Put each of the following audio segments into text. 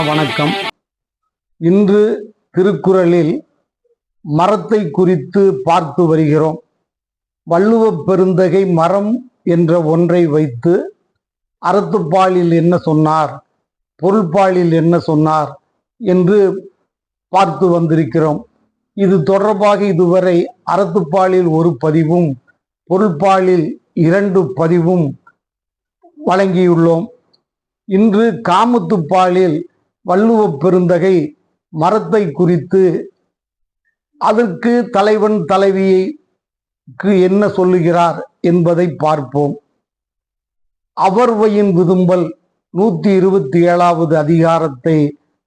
வணக்கம். இன்று திருக்குறளில் மரத்தை குறித்து பார்த்து வருகிறோம். வள்ளுவப் பெருந்தகை மரம் என்ற ஒன்றை வைத்து அறத்துப்பாலில் என்ன சொன்னார், பொருள்பாலில் என்ன சொன்னார் என்று பார்த்து வந்திருக்கிறோம். இது தொடர்பாக இதுவரை அறத்துப்பாலில் ஒரு பதிவும் பொருள்பாலில் 2 பதிவும் வழங்கியுள்ளோம். இன்று காமத்துப்பாலில் வள்ளுவப் பெருந்தகை மரத்தை குறித்து அதற்கு தலைவன் தலைவிக்கு என்ன சொல்லுகிறார் என்பதை பார்ப்போம். அவர்வையின் விதும்பல் 127வது அதிகாரத்தை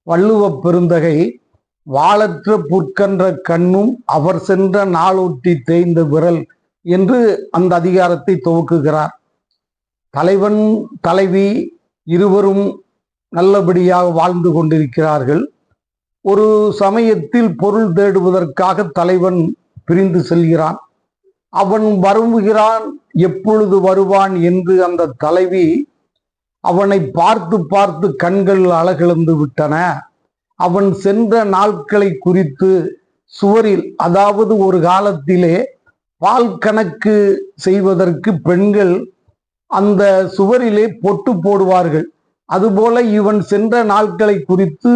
வள்ளுவப் பெருந்தகை வாளற்ற புற்கன்ற கண்ணும் அவர் சென்ற நாளொட்டி தேய்ந்த விரல் என்று அந்த அதிகாரத்தை துவக்குகிறார். தலைவன் தலைவி இருவரும் நல்லபடியாக வாழ்ந்து கொண்டிருக்கிறார்கள். ஒரு சமயத்தில் பொருள் தேடுவதற்காக தலைவன் பிரிந்து செல்கிறான். அவன் வருகிறான், எப்பொழுது வருவான் என்று அந்த தலைவி அவனை பார்த்து பார்த்து கண்கள் அழகிழந்து விட்டன. அவன் சென்ற நாட்களை குறித்து சுவரில், அதாவது ஒரு காலத்திலே பால் கணக்கு செய்வதற்கு பெண்கள் அந்த சுவரிலே பொட்டு போடுவார்கள். அதுபோல இவன் சென்ற நாட்களை குறித்து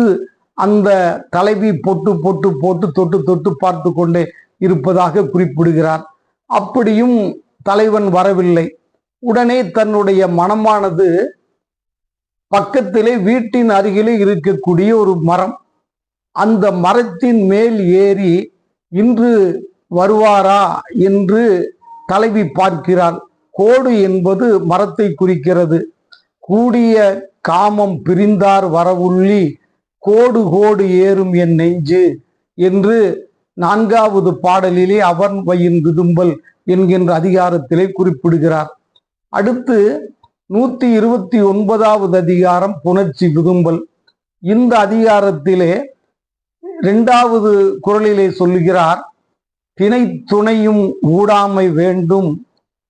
அந்த தலைவி பொட்டு பொட்டு போட்டு தொட்டு தொட்டு பார்த்து கொண்டே இருப்பதாக குறிப்பிடுகிறார். அப்படியும் தலைவன் வரவில்லை. உடனே தன்னுடைய மனமானது பக்கத்திலே வீட்டின் அருகிலே இருக்கக்கூடிய ஒரு மரம், அந்த மரத்தின் மேல் ஏறி இன்று வருவாரா என்று தலைவி பார்க்கிறார். கோடு என்பது மரத்தை குறிக்கிறது. கூடிய காமம் பிரிந்தார் வரவுள்ளி கோடு கோடு ஏறும் என் நெஞ்சு என்று 4வது பாடலிலே அவர்வையின் விதும்பல் என்கின்ற அதிகாரத்திலே குறிப்பிடுகிறார். அடுத்து 129வது அதிகாரம் புணர்ச்சி விதும்பல். இந்த அதிகாரத்திலே 2வது குறளிலே சொல்லுகிறார், திணை துணையும் ஊடாமை வேண்டும்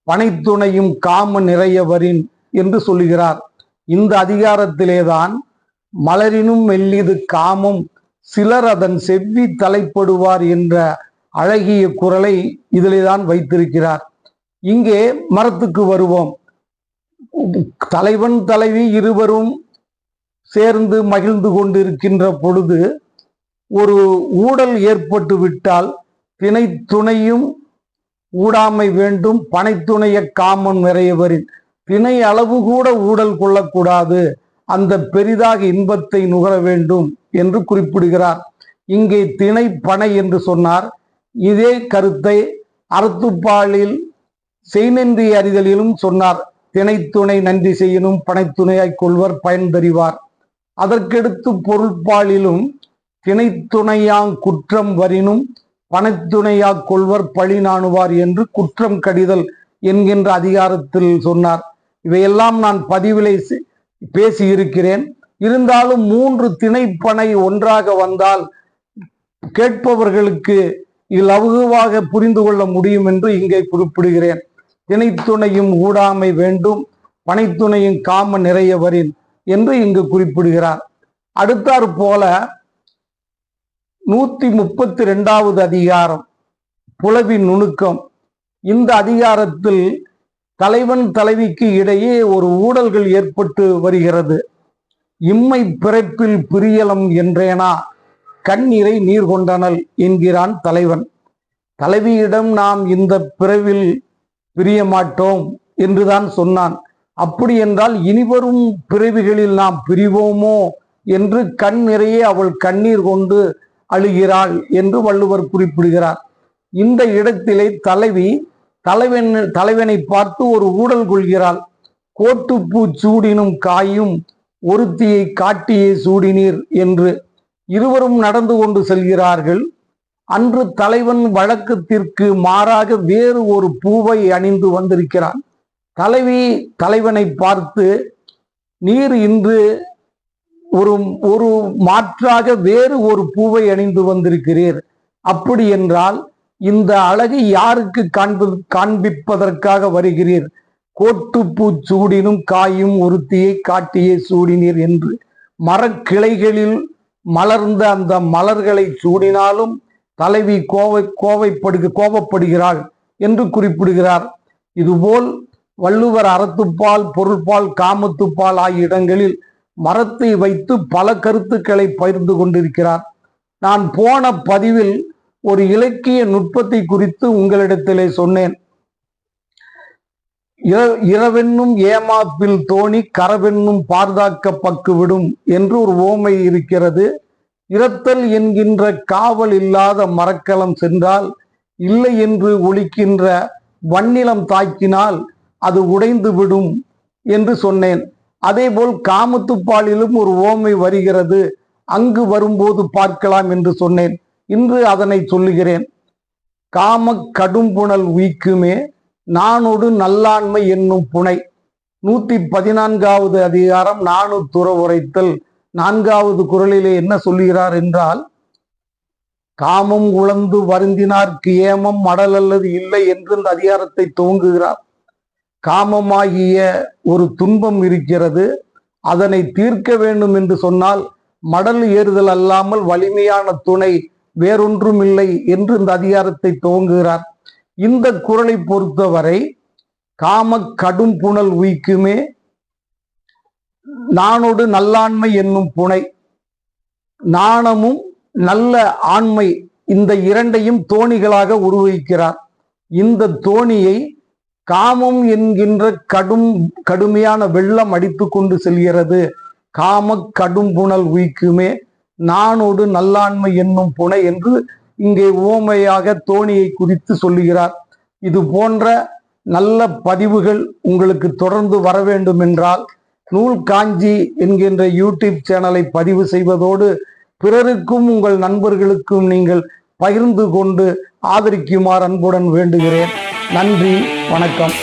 பனைத்துணையும் காம நிறையவரின் என்று சொல்லுகிறார். இந்த அதிகாரத்திலேதான் மலரினும் மெல்லிது காமம் சிலர் அதன் செவ்வி தலைப்படுவார் என்ற அழகிய குறளை இதிலே தான் வைத்திருக்கிறார். இங்கே மரத்துக்கு வருவோம். தலைவன் தலைவி இருவரும் சேர்ந்து மகிழ்ந்து கொண்டிருக்கின்ற பொழுது ஒரு ஊடல் ஏற்பட்டு விட்டால் திணை துணையும் ஊடாமை வேண்டும் பனைத்துணைய காமம் நிறையவரின், திணை அளவு கூட ஊடல் கொள்ளக்கூடாது, அந்த பெரிதாக இன்பத்தை நுகர வேண்டும் என்று குறிப்பிடுகிறார். இங்கே திணை பனை என்று சொன்னார். இதே கருத்தை அறத்துப்பாலில் செய்நன்றி அறிதலிலும் சொன்னார். திணைத்துணை நன்றி செய்யணும் பனைத்துணையாய் கொள்வர் பயன் தறிவார். அதற்கெடுத்து பொருள்பாலிலும் திணைத்துணையாங் குற்றம் வரினும் பனைத்துணையா கொள்வர் பழி நாணுவார் என்று குற்றம் கடிதல் என்கின்ற அதிகாரத்தில் சொன்னார். இவையெல்லாம் நான் பதிவிலே பேசியிருக்கிறேன். இருந்தாலும் 3 திணைப்பனை ஒன்றாக வந்தால் கேட்பவர்களுக்கு இலகுவாக புரிந்து கொள்ள முடியும் என்று இங்கே குறிப்பிடுகிறேன். திணைத்துணையும் ஊடாமை வேண்டும் பனைத்துணையும் காம நிறையவரின் என்று இங்கு குறிப்பிடுகிறார். அடுத்தாற் போல 132வது அதிகாரம் புலவி நுணுக்கம். இந்த அதிகாரத்தில் தலைவன் தலைவிக்கு இடையே ஒரு ஊடல்கள் ஏற்பட்டு வருகிறது. இம்மை பிறப்பில் பிரியலம் என்றேனா கண்ணீரை நீர் கொண்டனல் என்கிறான் தலைவன். தலைவியிடம் நாம் இந்த பிறவில் பிரிய மாட்டோம் என்றுதான் சொன்னான். அப்படி என்றால் இனிவரும் பிறவிகளில் நாம் பிரிவோமோ என்று கண் நிறைய அவள் கண்ணீர் கொண்டு அழுகிறாள் என்று வள்ளுவர் குறிப்பிடுகிறார். இந்த இடத்திலே தலைவி தலைவனை பார்த்து ஒரு ஊடல் கொள்கிறாள். கோட்டுப்பூ சூடினும் காயும் ஒருத்தியை காட்டியே சூடினீர் என்று. இருவரும் நடந்து கொண்டு செல்கிறார்கள். அன்று தலைவன் வழக்கத்திற்கு மாறாக வேறு ஒரு பூவை அணிந்து வந்திருக்கிறான். தலைவி தலைவனை பார்த்து, நீர் இன்று ஒரு மாற்றாக வேறு ஒரு பூவை அணிந்து வந்திருக்கிறீர், அப்படி என்றால் இந்த அழகை யாருக்கு காண்பிப்பதற்காக வருகிறீர்? கோட்டுப்பூ சூடினும் காயும் ஒருத்தியை காட்டியே சூடினீர் என்று மரக்கிளைகளில் மலர்ந்த அந்த மலர்களை சூடினாலும் தலைவி கோபப்படுகிறாள் என்று குறிப்பிடுகிறார். இதுபோல் வள்ளுவர் அறத்துப்பால், பொருள்பால், காமத்துப்பால் ஆகிய இடங்களில் மரத்தை வைத்து பல கருத்துக்களை பகிர்ந்து கொண்டிருக்கிறார். நான் போன பதிவில் ஒரு இலக்கிய நுட்பத்தை குறித்து உங்களிடத்திலே சொன்னேன். இரவென்னும் ஏமாப்பில் தோணி கரவென்னும் பார்தாக்க பக்கு விடும் என்று ஒரு ஓமை இருக்கிறது. இரத்தல் என்கின்ற காவல் இல்லாத மரக்கலம் சென்றால் இல்லை என்று ஒலிக்கின்ற வன்னிலம் தாக்கினால் அது உடைந்து விடும் என்று சொன்னேன். அதேபோல் காமத்துப்பாலிலும் ஒரு ஓமை வருகிறது, அங்கு வரும்போது பார்க்கலாம் என்று சொன்னேன். இன்று அதனை சொல்லுகிறேன். காம கடும்புணல் உய்க்குமே நானொடு நல்லாண்மை என்னும் புனை. 114வது அதிகாரம் நாணுத்துற உரைத்தல் 4வது குறளிலே என்ன சொல்லுகிறார் என்றால், காமம் உழந்து வருந்தினார்க்கு ஏமம் மடல் அல்லது இல்லை என்று இந்த அதிகாரத்தை துவங்குகிறார். காமமாகிய ஒரு துன்பம் இருக்கிறது, அதனை தீர்க்க வேண்டும் என்று சொன்னால் மடல் ஏறுதல் அல்லாமல் வலிமையான துணை வேறொன்றும் இல்லை என்று இந்த அதிகாரத்தை துவங்குகிறார். இந்த குறளை பொறுத்தவரை காம கடும் புனல் உய்க்குமே நானோடு நல்லாண்மை என்னும் புனை. நாணமும் நல்ல ஆண்மை இந்த இரண்டையும் தோணிகளாக உருவகிக்கிறார். இந்த தோணியை காமம் என்கின்ற கடுமையான வெள்ளம் அடித்து கொண்டு செல்கிறது. காம கடும் புனல் உய்க்குமே நானோடு நல்லாண்மை என்னும் புனை என்று இங்கே உவமையாக தோணியை குறித்து சொல்லுகிறார். இது போன்ற நல்ல பதிவுகள் உங்களுக்கு தொடர்ந்து வர வேண்டும் என்றால் நூல் காஞ்சி என்கின்ற யூடியூப் சேனலை பதிவு செய்வதோடு பிறருக்கும் உங்கள் நண்பர்களுக்கும் நீங்கள் பகிர்ந்து கொண்டு ஆதரிக்குமாறு அன்புடன் வேண்டுகிறேன். நன்றி, வணக்கம்.